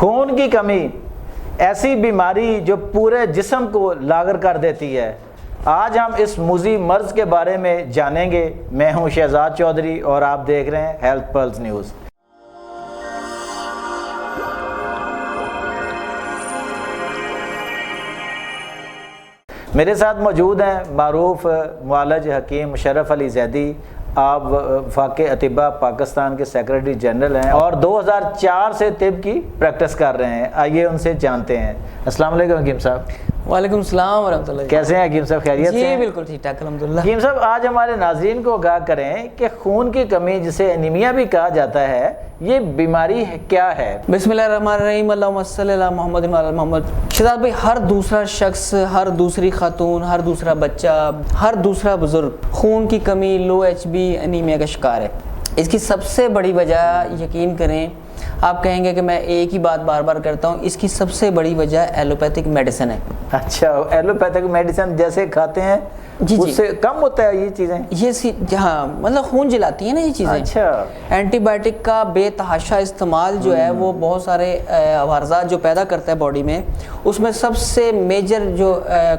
خون کی کمی ایسی بیماری جو پورے جسم کو لاغر کر دیتی ہے۔ آج ہم اس موذی مرض کے بارے میں جانیں گے۔ میں ہوں شہزاد چودھری اور آپ دیکھ رہے ہیں ہیلتھ پلس نیوز۔ میرے ساتھ موجود ہیں معروف معالج حکیم مشرف علی زیدی۔ آپ وفاق اطباء پاکستان کے سیکرٹری جنرل ہیں اور 2004 سے طب کی پریکٹس کر رہے ہیں۔ آئیے ان سے جانتے ہیں۔ السلام علیکم حکیم صاحب۔ وعلیکم السلام ورحمۃ اللہ۔ کیسے ہیں حکیم صاحب؟ خیریت سے ہیں؟ جی بالکل ٹھیک ٹھاک الحمدللہ۔ حکیم صاحب آج ہمارے ناظرین کو آگاہ کریں کہ خون کی کمی جسے انیمیا بھی کہا جاتا ہے، یہ بیماری کیا ہے؟ بسم اللہ الرحمن الرحیم، اللہم صلی علی محمد و علی محمد۔ شہزاد بھائی، ہر دوسرا شخص، ہر دوسری خاتون، ہر دوسرا بچہ، ہر دوسرا بزرگ خون کی کمی، لو ایچ بی، انیمیا کا شکار ہے۔ اس کی سب سے بڑی وجہ، یقین کریں آپ کہیں گے کہ میں ایک ہی بات بار بار کرتا ہوں، اس کی سب سے بڑی وجہ ایلوپیتھک میڈیسن ہے۔ اچھا، ایلوپیتھک میڈیسن جیسے کھاتے ہیں اس سے کم ہوتا ہے یہ چیزیں؟ یہ ہاں، مطلب خون جلاتی ہیں نا یہ چیزیں۔ اچھا، اینٹی بائیوٹک کا بے تحاشا استعمال جو ہے وہ بہت سارے عوارضات جو پیدا کرتا ہے باڈی میں، اس میں سب سے میجر جو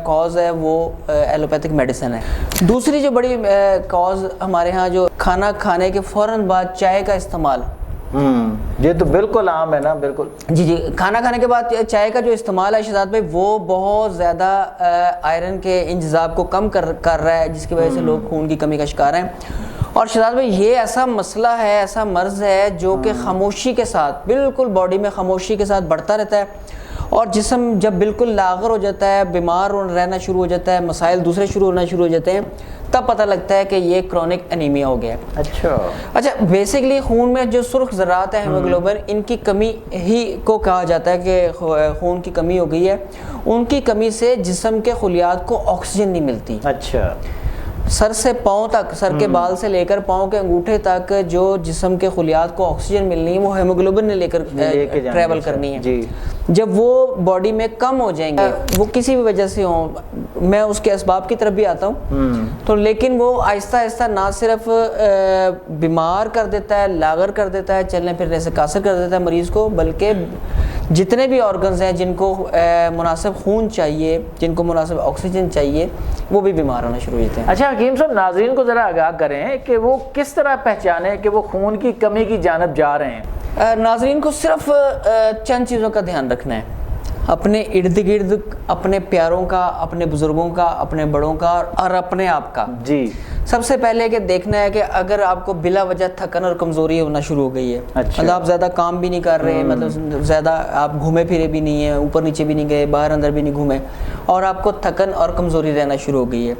کاز ہے وہ ایلوپیتھک میڈیسن ہے۔ دوسری جو بڑی کاز ہمارے ہاں جو کھانا کھانے کے فوراً بعد چائے کا استعمال۔ یہ تو بالکل عام ہے نا۔ بالکل جی، کھانا کھانے کے بعد چائے کا جو استعمال ہے شہزاد بھائی، وہ بہت زیادہ آئرن کے انجذاب کو کم کر رہا ہے، جس کی وجہ سے لوگ خون کی کمی کا شکار ہیں۔ اور شہزاد بھائی یہ ایسا مسئلہ ہے، ایسا مرض ہے جو کہ خاموشی کے ساتھ، بالکل باڈی میں خاموشی کے ساتھ بڑھتا رہتا ہے، اور جسم جب بالکل لاغر ہو جاتا ہے، بیمار رہنا شروع ہو جاتا ہے، مسائل دوسرے شروع ہونا شروع ہو جاتے ہیں، تب پتہ لگتا ہے کہ یہ کرونک انیمیا ہو گیا ہے۔ اچھا، بیسکلی خون میں جو سرخ ذرات ہیں ہیموگلوبن، ان کی کمی ہی کو کہا جاتا ہے کہ خون کی کمی ہو گئی ہے۔ ان کی کمی سے جسم کے خلیات کو آکسیجن نہیں ملتی۔ اچھا، سر سے پاؤں تک، سر کے بال سے لے کر پاؤں کے انگوٹھے تک جو جسم کے خلیات کو آکسیجن ملنی ہے وہ ہیموگلوبن نے لے کر ٹریول کرنی ہے۔ جب وہ باڈی میں کم ہو جائیں گے، وہ کسی بھی وجہ سے ہوں، میں اس کے اسباب کی طرف بھی آتا ہوں، تو لیکن وہ آہستہ آہستہ نہ صرف بیمار کر دیتا ہے، لاغر کر دیتا ہے، چلنے پھرنے سے قاصر کر دیتا ہے مریض کو، بلکہ جتنے بھی آرگنز ہیں جن کو مناسب خون چاہیے، جن کو مناسب آکسیجن چاہیے، وہ بھی بیمار ہونا شروع ہو جاتے ہیں۔ اچھا حکیم صاحب، ناظرین کو ذرا آگاہ کریں کہ وہ کس طرح پہچانے کہ وہ خون کی کمی کی جانب جا رہے ہیں؟ ناظرین کو صرف چند چیزوں کا دھیان رکھنا ہے، اپنے ارد گرد، اپنے پیاروں کا، اپنے بزرگوں کا، اپنے بڑوں کا، اور اپنے آپ کا۔ جی، سب سے پہلے کہ دیکھنا ہے کہ اگر آپ کو بلا وجہ تھکن اور کمزوری ہونا شروع ہو گئی ہے، مطلب آپ زیادہ کام بھی نہیں کر رہے، مطلب زیادہ آپ گھومے پھرے بھی نہیں ہیں، اوپر نیچے بھی نہیں گئے، باہر اندر بھی نہیں گھومے، اور آپ کو تھکن اور کمزوری رہنا شروع ہو گئی ہے،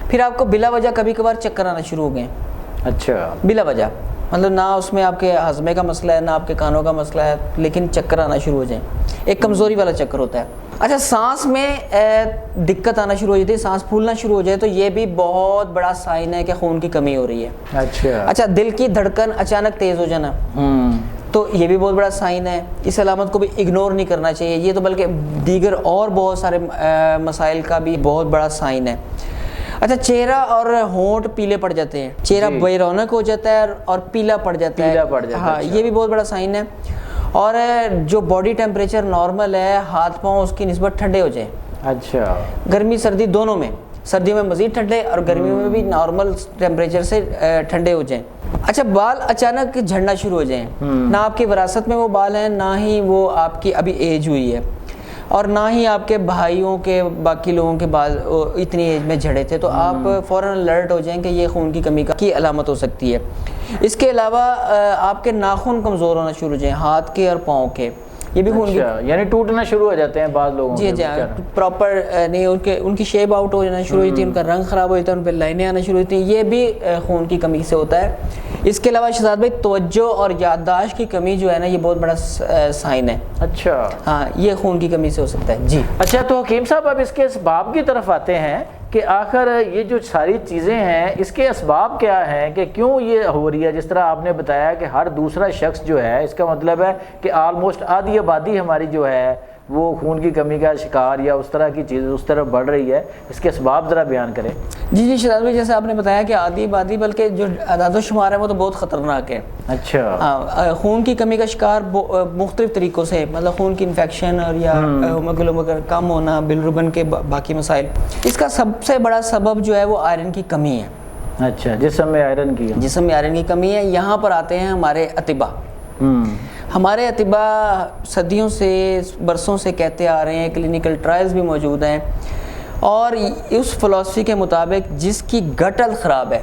پھر آپ کو بلا وجہ کبھی کبھار چکر آنا شروع ہو گئے۔ اچھا، بلا وجہ مطلب نہ اس میں آپ کے ہاضمے کا مسئلہ ہے، نہ آپ کے کانوں کا مسئلہ ہے، لیکن چکر آنا شروع ہو جائیں، ایک کمزوری والا چکر ہوتا ہے۔ اچھا، سانس میں دقت آنا شروع ہو جاتی ہے، سانس پھولنا شروع ہو جائے تو یہ بھی بہت بڑا سائن ہے کہ خون کی کمی ہو رہی ہے۔ اچھا، دل کی دھڑکن اچانک تیز ہو جانا، تو یہ بھی بہت بڑا سائن ہے۔ اس علامت کو بھی اگنور نہیں کرنا چاہیے، یہ تو بلکہ دیگر اور بہت سارے مسائل کا بھی بہت بڑا سائن ہے۔ اچھا، چہرہ اور ہونٹ پیلے پڑ جاتے ہیں، چہرہ بے رونق ہو جاتا ہے اور پیلا پڑ جاتا ہے، ہاں یہ بھی بہت بڑا سائن ہے۔ اور جو باڈی ٹیمپریچر نارمل ہے، ہاتھ پاؤں اس کی نسبت ٹھنڈے ہو جائیں۔ اچھا، گرمی سردی دونوں میں، سردیوں میں مزید ٹھنڈے اور گرمیوں میں بھی نارمل ٹیمپریچر سے ٹھنڈے ہو جائیں۔ اچھا، بال اچانک جھڑنا شروع ہو جائیں، نہ آپ کی وراثت میں وہ بال ہیں، نہ ہی وہ آپ کی ابھی ایج ہوئی ہے، اور نہ ہی آپ کے بھائیوں کے باقی لوگوں کے بال اتنی ایج میں جھڑے تھے، تو آپ فوراً الرٹ ہو جائیں کہ یہ خون کی کمی کی علامت ہو سکتی ہے۔ اس کے علاوہ آپ کے ناخن کمزور ہونا شروع ہو جائیں، ہاتھ کے اور پاؤں کے، یہ بھی خون کی یعنی ٹوٹنا شروع ہو جاتے ہیں بعض لوگوں کے۔ جی، پراپر نہیں، ان کی شیپ آؤٹ ہو جانا شروع ہوتی ہے، ان کا رنگ خراب ہو جاتا ہے، ان پہ لائنیں آنا شروع ہوتی ہیں، یہ بھی خون کی کمی سے ہوتا ہے۔ اس کے علاوہ شہزاد بھائی، توجہ اور یادداشت کی کمی جو ہے نا، یہ بہت بڑا سائن ہے۔ اچھا، ہاں، یہ خون کی کمی سے ہو سکتا ہے۔ جی، اچھا، تو حکیم صاحب اب اس کے اسباب کی طرف آتے ہیں کہ آخر یہ جو ساری چیزیں ہیں اس کے اسباب کیا ہیں کہ کیوں یہ ہو رہی ہے؟ جس طرح آپ نے بتایا کہ ہر دوسرا شخص جو ہے، اس کا مطلب ہے کہ آلموسٹ آدھی آبادی ہماری جو ہے وہ خون کی کمی کا شکار یا اس طرح کی چیز اس طرف بڑھ رہی ہے، اس کے اسباب ذرا بیان کریں۔ جی شہزاد بھائی، جیسے آپ نے بتایا کہ آدھی آبادی بلکہ جو اعداد و شمار ہے وہ تو بہت خطرناک ہے۔ اچھا، ہاں، خون کی کمی کا شکار مختلف طریقوں سے، مطلب خون کی انفیکشن اور یا ہیموگلوبن کم ہونا، بلروبن کے باقی مسائل۔ اس کا سب سے بڑا سبب جو ہے وہ آئرن کی کمی ہے۔ اچھا، جسم میں آئرن کی جسم میں آئرن کی کمی ہے۔ یہاں پر آتے ہیں ہمارے اطباء۔ ہمارے اطباء صدیوں سے، برسوں سے کہتے آ رہے ہیں، کلینکل ٹرائلز بھی موجود ہیں، اور اس فلسفی کے مطابق جس کی گٹ ہیلتھ خراب ہے،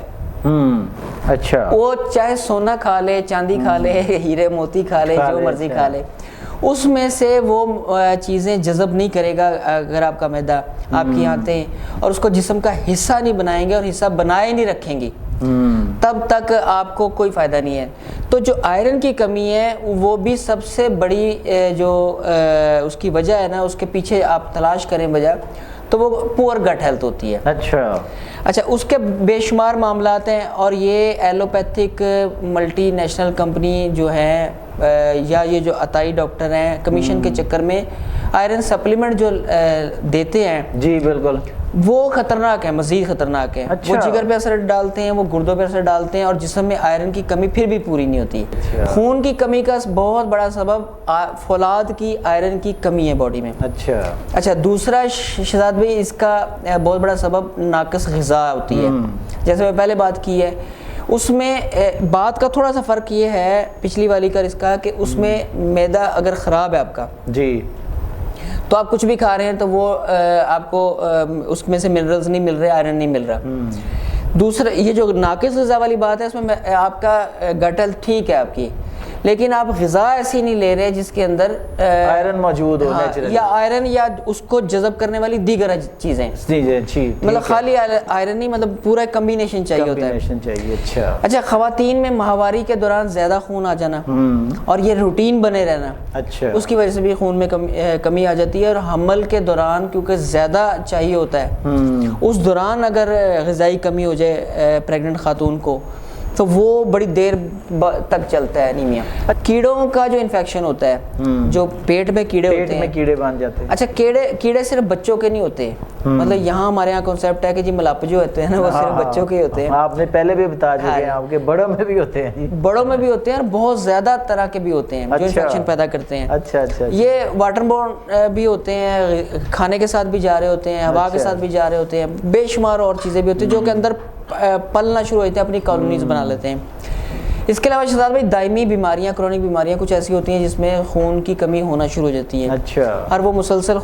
اچھا، وہ چاہے سونا کھا لے، چاندی کھا لے، ہیرے موتی کھا لے، جو مرضی کھا لے، اس میں سے وہ چیزیں جذب نہیں کرے گا اگر آپ کا معدہ، آپ کی آنتیں، اور اس کو جسم کا حصہ نہیں بنائیں گے اور حصہ بنائے نہیں رکھیں گی، تب تک آپ کو کوئی فائدہ نہیں ہے۔ تو جو آئرن کی کمی ہے وہ بھی سب سے بڑی جو اس کی وجہ ہے نا، اس کے پیچھے آپ تلاش کریں وجہ، تو وہ پور گٹ ہیلتھ ہوتی ہے۔ اچھا، اس کے بے شمار معاملات ہیں، اور یہ ایلوپیتھک ملٹی نیشنل کمپنی جو ہے یا یہ جو عطائی ڈاکٹر ہیں، کمیشن کے چکر میں آئرن سپلیمنٹ جو دیتے ہیں، جی بالکل، وہ خطرناک ہے، مزید خطرناک ہے۔ وہ جگر پہ اثر ڈالتے ہیں، وہ گردوں پہ اثر ڈالتے ہیں، اور جسم میں آئرن کی کمی پھر بھی پوری نہیں ہوتی۔ خون کی کمی کا بہت بڑا سبب فولاد کی آئرن کی کمی ہے باڈی میں۔ اچھا، دوسرا شہزاد بھائی، اس کا بہت بڑا سبب ناقص غذا ہوتی ہے، جیسے میں پہلے بات کی ہے۔ اس میں بات کا تھوڑا سا فرق یہ ہے پچھلی والی کا اس کا، کہ اس میں معدہ اگر خراب ہے آپ کا، جی، تو آپ کچھ بھی کھا رہے ہیں تو وہ آپ کو اس میں سے منرلز نہیں مل رہے، آئرن نہیں مل رہا۔ دوسرا یہ جو ناقص غذا والی بات ہے، اس میں آپ کا گٹ ہیلتھ ٹھیک ہے آپ کی، لیکن آپ غذا ایسی نہیں لے رہے جس کے اندر آئرن موجود ہو، یا آئرن یا اس کو جذب کرنے والی دیگر چیزیں، مطلب خالی آئرن نہیں، مطلب پورا کمبینیشن چاہیے ہوتا ہے۔ اچھا، خواتین میں ماہواری کے دوران زیادہ خون آ جانا اور یہ روٹین بنے رہنا، اس کی وجہ سے بھی خون میں کمی آ جاتی ہے۔ اور حمل کے دوران کیونکہ زیادہ چاہیے ہوتا ہے، اس دوران اگر غذائی کمی ہو جائے پریگننٹ خاتون کو، تو وہ بڑی دیر تک چلتا ہے انیمیا۔ کیڑوں کا جو انفیکشن ہوتا ہے، جو پیٹ میں کیڑے ہوتے ہیں، کیڑے بن جاتے ہیں۔ اچھا، کیڑے صرف بچوں کے نہیں ہوتے، مطلب یہاں ہمارے یہاں کنسیپٹ ہے کہ جی ملاپ جو ہوتے ہیں نا، وہ صرف بچوں کے ہوتے ہیں۔ آپ نے پہلے بھی بتا چکے ہیں، آپ کے بڑوں میں بھی ہوتے ہیں، بڑوں میں بھی ہوتے ہیں، اور بہت زیادہ طرح کے بھی ہوتے ہیں جو انفیکشن پیدا کرتے ہیں۔ یہ واٹر بورن بھی ہوتے ہیں، کھانے کے ساتھ بھی جا رہے ہوتے ہیں، ہوا کے ساتھ بھی جا رہے ہوتے ہیں، بے شمار اور چیزیں بھی ہوتی ہیں جو کہ اندر پلنا شروع ہوتے ہیں، اپنی کالونیز بنا لیتے ہیں۔ اس کے علاوہ شہزاد بھائی، دائمی بیماریاں، کرونک بیماریاں کچھ ایسی ہوتی ہیں جس میں خون کی کمی ہونا شروع ہو جاتی ہے، اور وہ مسلسل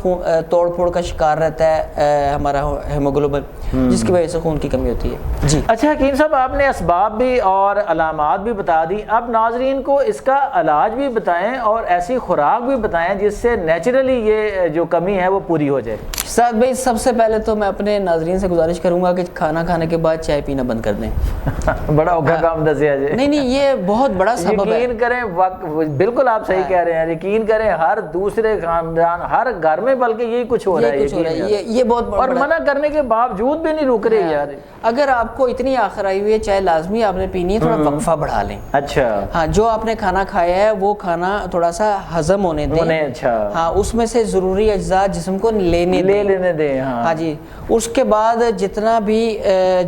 توڑ پھوڑ کا شکار رہتا ہے ہمارا ہیموگلوبن، جس کی وجہ سے خون کی کمی ہوتی ہے۔ جی اچھا حکیم صاحب، آپ نے اسباب بھی اور علامات بھی بتا دی، اب ناظرین کو اس کا علاج بھی بتائیں اور ایسی خوراک بھی بتائیں جس سے نیچرلی یہ جو کمی ہے وہ پوری ہو جائے۔ شہزاد بھائی، سب سے پہلے تو میں اپنے ناظرین سے گزارش کروں گا کہ کھانا کھانے کے بعد چائے پینا بند کر دیں۔ بڑا اوکھا کام دسیا جی۔ نہیں، یہ بہت بڑا سبب ہے۔ یقین کریں، بالکل آپ صحیح کہہ رہے ہیں، یقین کریں ہر دوسرے خاندان، ہر گھر میں بلکہ یہی کچھ ہو رہا ہے، یہ بہت بڑا، اور منع کرنے کے باوجود بھی نہیں رک رہے یار۔ اگر آپ کو اتنی آخر آئی ہوئی ہے، چائے لازمی آپ نے پینی ہے، تھوڑا وقفہ بڑھا لیں۔ اچھا، ہاں، جو آپ نے کھانا کھایا ہے وہ کھانا تھوڑا سا ہضم ہونے دیں۔ اچھا، ہاں، اس میں سے ضروری اجزاء جسم کو لینے دیں۔ ہاں جی، اس کے بعد جتنا بھی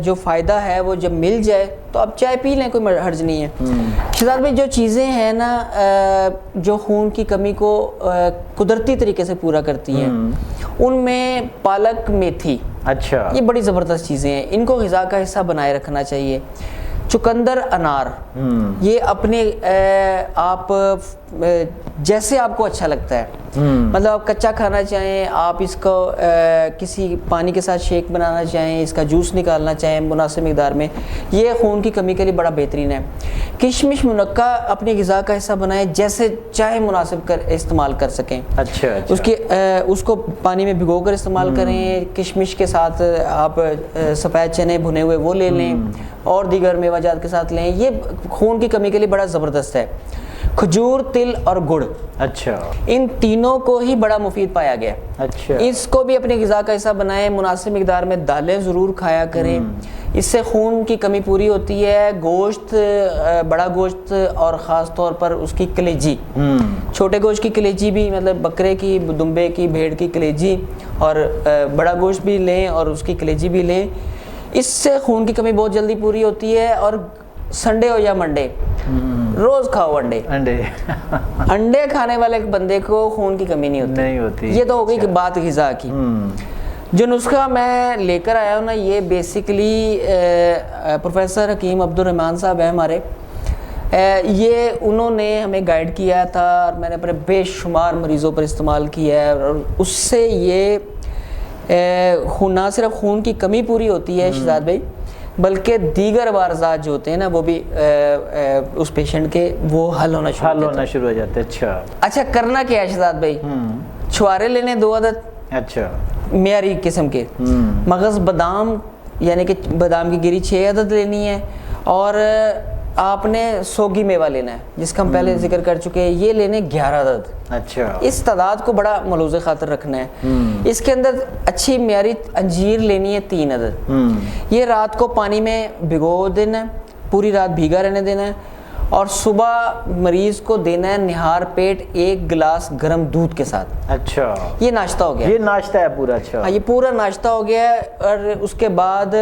جو فائدہ ہے وہ جب مل جائے تو آپ چائے پی لیں، کوئی حرج نہیں ہے۔ شہزاد بھائی، جو چیزیں ہیں نا جو خون کی کمی کو قدرتی طریقے سے پورا کرتی ہیں، ان میں پالک، میتھی، اچھا، یہ بڑی زبردست چیزیں ہیں، ان کو غذا کا حصہ بنائے رکھنا چاہیے۔ چقندر، انار، یہ اپنے آپ جیسے آپ کو اچھا لگتا ہے، مطلب آپ کچا کھانا چاہیں، آپ اس کو کسی پانی کے ساتھ شیک بنانا چاہیں، اس کا جوس نکالنا چاہیں مناسب مقدار میں، یہ خون کی کمی کے لیے بڑا بہترین ہے۔ کشمش، منقع اپنی غذا کا حصہ بنائیں، جیسے چاہے مناسب استعمال کر سکیں۔ اچھا، اس کو پانی میں بھگو کر استعمال کریں، کشمش کے ساتھ آپ سفید چنے بھنے ہوئے وہ لے لیں، اور دیگر میوہ جات کے ساتھ لیں، یہ خون کی کمی کے لیے بڑا زبردست ہے۔ کھجور، تل اور گڑ، اچھا ان تینوں کو ہی بڑا مفید پایا گیا. اچھا اس کو بھی اپنے غذا کا حصہ بنائیں. مناسب مقدار میں دالیں ضرور کھایا کریں. اس سے خون کی کمی پوری ہوتی ہے. گوشت، بڑا گوشت اور خاص طور پر اس کی کلیجی، چھوٹے گوشت کی کلیجی بھی، مطلب بکرے کی، دمبے کی، بھیڑ کی کلیجی، اور بڑا گوشت بھی لیں اور اس کی کلیجی بھی لیں. اس سے خون کی کمی بہت جلدی پوری ہوتی ہے. اور سنڈے ہو یا منڈے، روز کھاؤ انڈے. انڈے کھانے والے بندے کو خون کی کمی نہیں ہوتی. یہ تو ہو گئی کہ بات غذا کی. جو نسخہ میں لے کر آیا ہوں نا، یہ بیسیکلی پروفیسر حکیم عبدالرحمن صاحب ہیں ہمارے، یہ انہوں نے ہمیں گائیڈ کیا تھا اور میں نے اپنے بے شمار مریضوں پر استعمال کیا ہے. اور اس سے یہ نہ صرف خون کی کمی پوری ہوتی ہے شہزاد بھائی، بلکہ دیگر عوارضات جو ہوتے ہیں نا وہ بھی اس پیشنٹ کے وہ حل ہونا شروع ہو جاتے ہیں. اچھا کرنا کیا ہے شہزاد بھائی؟ چھوارے لینے 2 عدد، اچھا معیاری قسم کے. مغز بادام یعنی کہ بادام کی گری 6 عدد لینی ہے. اور آپ نے سوگی میوہ لینا ہے جس کا ہم پہلے ذکر کر چکے ہیں، یہ لینے 11 عدد. اچھا اس تعداد کو بڑا ملحوظ خاطر رکھنا ہے. اس کے اندر اچھی معیاری انجیر لینی ہے 3 عدد. یہ رات کو پانی میں بھگو دینا ہے، پوری رات بھیگا رہنے دینا ہے، اور صبح مریض کو دینا ہے نہار پیٹ 1 گلاس گرم دودھ کے ساتھ. اچھا یہ ناشتہ ہو گیا. یہ ناشتہ ہے پورا. اچھا ہاں یہ پورا ناشتہ ہو گیا ہے. اور اس کے بعد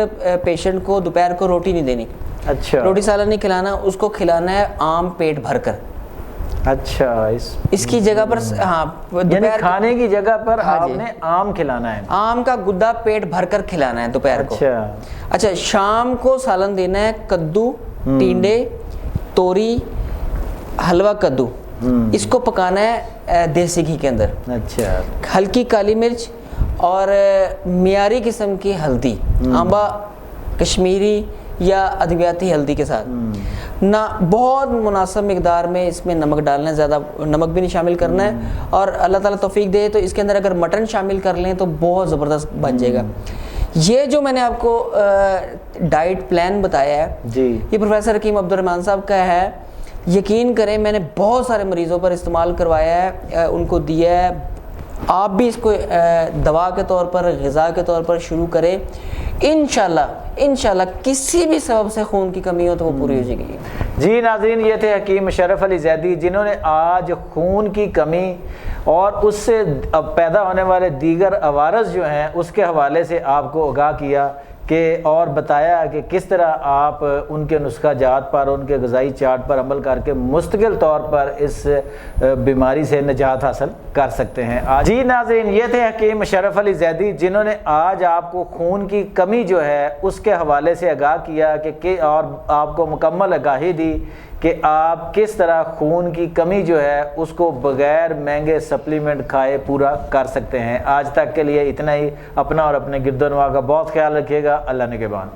پیشنٹ کو دوپہر کو روٹی نہیں دینی. اچھا روٹی سالن نہیں کھلانا، اس کو کھلانا ہے آم پیٹ بھر کر. اچھا اس کی جگہ پر ہاں یعنی کھانے کی جگہ پر آپ نے آم کھلانا ہے، آم کا گدا پیٹ بھر کر کھلانا ہے دوپہر کو. اچھا شام کو سالن دینا ہے کدو، ٹینڈے، توری، حلوہ کدو. اس کو پکانا ہے دیسی گھی کے اندر. اچھا ہلکی کالی مرچ اور معیاری قسم کی ہلدی، آمبا کشمیری یا ادویاتی ہلدی کے ساتھ. نہ بہت مناسب مقدار میں اس میں نمک ڈالنا ہے، زیادہ نمک بھی نہیں شامل کرنا ہے. اور اللہ تعالیٰ توفیق دے تو اس کے اندر اگر مٹن شامل کر لیں تو بہت زبردست بن جائے گا. یہ جو میں نے آپ کو ڈائٹ پلان بتایا ہے جی، یہ پروفیسر حکیم عبدالرحمن صاحب کا ہے. یقین کریں میں نے بہت سارے مریضوں پر استعمال کروایا ہے، ان کو دیا ہے. آپ بھی اس کو دوا کے طور پر، غذا کے طور پر شروع کریں. انشاءاللہ کسی بھی سبب سے خون کی کمی ہو تو وہ پوری ہو جائے گی. جی ناظرین، یہ تھے حکیم مشرف علی زیدی جنہوں نے آج خون کی کمی اور اس سے پیدا ہونے والے دیگر عوارض جو ہیں اس کے حوالے سے آپ کو آگاہ کیا کہ اور بتایا کہ کس طرح آپ ان کے نسخہ جات پر، ان کے غذائی چارٹ پر عمل کر کے مستقل طور پر اس بیماری سے نجات حاصل کر سکتے ہیں. جی ناظرین، یہ تھے حکیم مشرف علی زیدی جنہوں نے آج آپ کو خون کی کمی جو ہے اس کے حوالے سے آگاہ کیا کہ اور آپ کو مکمل آگاہی دی کہ آپ کس طرح خون کی کمی جو ہے اس کو بغیر مہنگے سپلیمنٹ کھائے پورا کر سکتے ہیں. آج تک کے لیے اتنا ہی. اپنا اور اپنے گرد و نواح کا بہت خیال رکھیے گا. اللہ نگہبان.